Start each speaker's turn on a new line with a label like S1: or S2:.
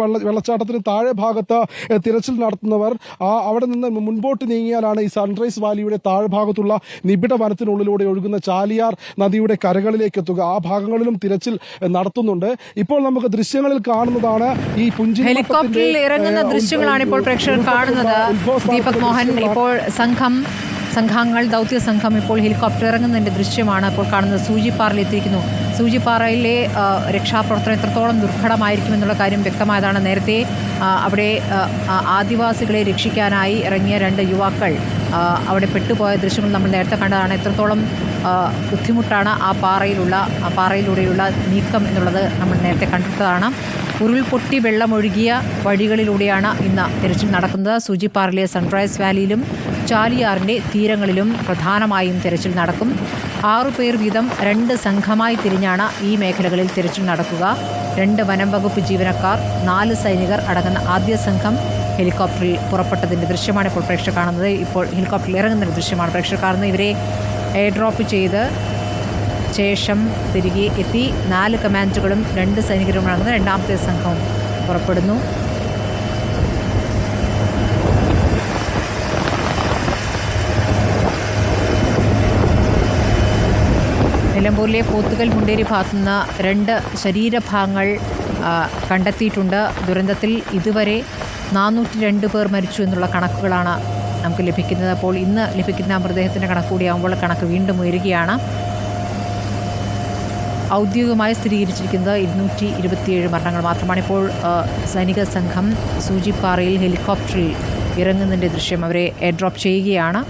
S1: വെള്ളച്ചാട്ടത്തിന് താഴെ ഭാഗത്ത് തിരച്ചിൽ നടത്തുന്നവർ അവിടെ നിന്ന് മുൻപോട്ട് നീങ്ങിയാലാണ് ഈ സൺറൈസ് വാലിയുടെ താഴെ ഭാഗത്തുള്ള നിബിഡ വനത്തിനുള്ളിലൂടെ ഒഴുകുന്ന ചാലിയാർ നദിയുടെ കരകളിലേക്ക് എത്തുക. ആ ഭാഗങ്ങളിലും തിരച്ചിൽ നടത്തുന്നുണ്ട്. ഇപ്പോൾ നമുക്ക് ദൃശ്യങ്ങളിൽ കാണുന്നതാണ് ഈ പുഞ്ചി
S2: ഹെലികോപ്റ്ററിൽ ഇറങ്ങുന്ന ദൃശ്യങ്ങളാണ് ഇപ്പോൾ പ്രേക്ഷകർ കാണുന്നത്. ദീപക് മോഹൻ, ഇപ്പോൾ സംഘങ്ങൾ ദൗത്യ സംഘം ഇപ്പോൾ ഹെലികോപ്റ്റർ ഇറങ്ങുന്നതിൻ്റെ ദൃശ്യമാണ് ഇപ്പോൾ കാണുന്നത്. സൂചിപ്പാറയിലെത്തിയിരിക്കുന്നു. സൂചിപ്പാറയിലെ രക്ഷാപ്രവർത്തനം എത്രത്തോളം ദുർഘടമായിരിക്കുമെന്നുള്ള കാര്യം വ്യക്തമായതാണ്. നേരത്തെ അവിടെ ആദിവാസികളെ രക്ഷിക്കാനായി ഇറങ്ങിയ 2 യുവാക്കൾ അവിടെ പെട്ടുപോയ ദൃശ്യങ്ങൾ നമ്മൾ നേരത്തെ കണ്ടതാണ്. എത്രത്തോളം ബുദ്ധിമുട്ടാണ് ആ പാറയിലൂടെയുള്ള നീക്കം എന്നുള്ളത് നമ്മൾ നേരത്തെ കണ്ടിട്ടതാണ്. ഉരുൾപൊട്ടി വെള്ളമൊഴുകിയ വഴികളിലൂടെയാണ് ഇന്ന് തിരച്ചിൽ നടക്കുന്നത്. സൂചിപ്പാറയിലെ സൺറൈസ് വാലിയിലും ചാലിയാറിൻ്റെ തീരങ്ങളിലും പ്രധാനമായും തിരച്ചിൽ നടക്കും. 6 പേർ വീതം 2 സംഘമായി തിരിഞ്ഞാണ് ഈ മേഖലകളിൽ തിരച്ചിൽ നടക്കുക. 2 വനം വകുപ്പ് ജീവനക്കാർ, 4 സൈനികർ അടങ്ങുന്ന ആദ്യ സംഘം ഹെലികോപ്റ്ററിൽ പുറപ്പെട്ടതിൻ്റെ ദൃശ്യമാണ് ഇപ്പോൾ പ്രേക്ഷകർ കാണുന്നത്. ഇപ്പോൾ ഹെലികോപ്റ്ററിൽ ഇറങ്ങുന്ന ദൃശ്യമാണ് പ്രേക്ഷകർ കാണുന്നത്. ഇവരെ എയർ ഡ്രോപ്പ് ചെയ്ത് ശേഷം തിരികെ എത്തി 4 കമാൻഡോകളും 2 സൈനികരും അടങ്ങുന്ന 2ാമത്തെ സംഘവും പുറപ്പെടുന്നു. നിലമ്പൂരിലെ പോത്തുകൽ മുണ്ടേരി ഭാഗത്തുനിന്ന് 2 ശരീരഭാഗങ്ങൾ കണ്ടെത്തിയിട്ടുണ്ട്. ദുരന്തത്തിൽ ഇതുവരെ 402 പേർ മരിച്ചു എന്നുള്ള കണക്കുകളാണ് നമുക്ക് ലഭിക്കുന്നത്. അപ്പോൾ ഇന്ന് ലഭിക്കുന്ന മൃതദേഹത്തിൻ്റെ കണക്ക് കൂടിയാകുമ്പോൾ കണക്ക് വീണ്ടും ഉയരുകയാണ്. ഔദ്യോഗികമായി സ്ഥിരീകരിച്ചിരിക്കുന്നത് 227 മരണങ്ങൾ മാത്രമാണ്. ഇപ്പോൾ സൈനിക സംഘം സൂചിപ്പാറയിൽ ഹെലികോപ്റ്ററിൽ ഇറങ്ങുന്നതിൻ്റെ ദൃശ്യം അവരെ എയർ ഡ്രോപ്പ് ചെയ്യുകയാണ്.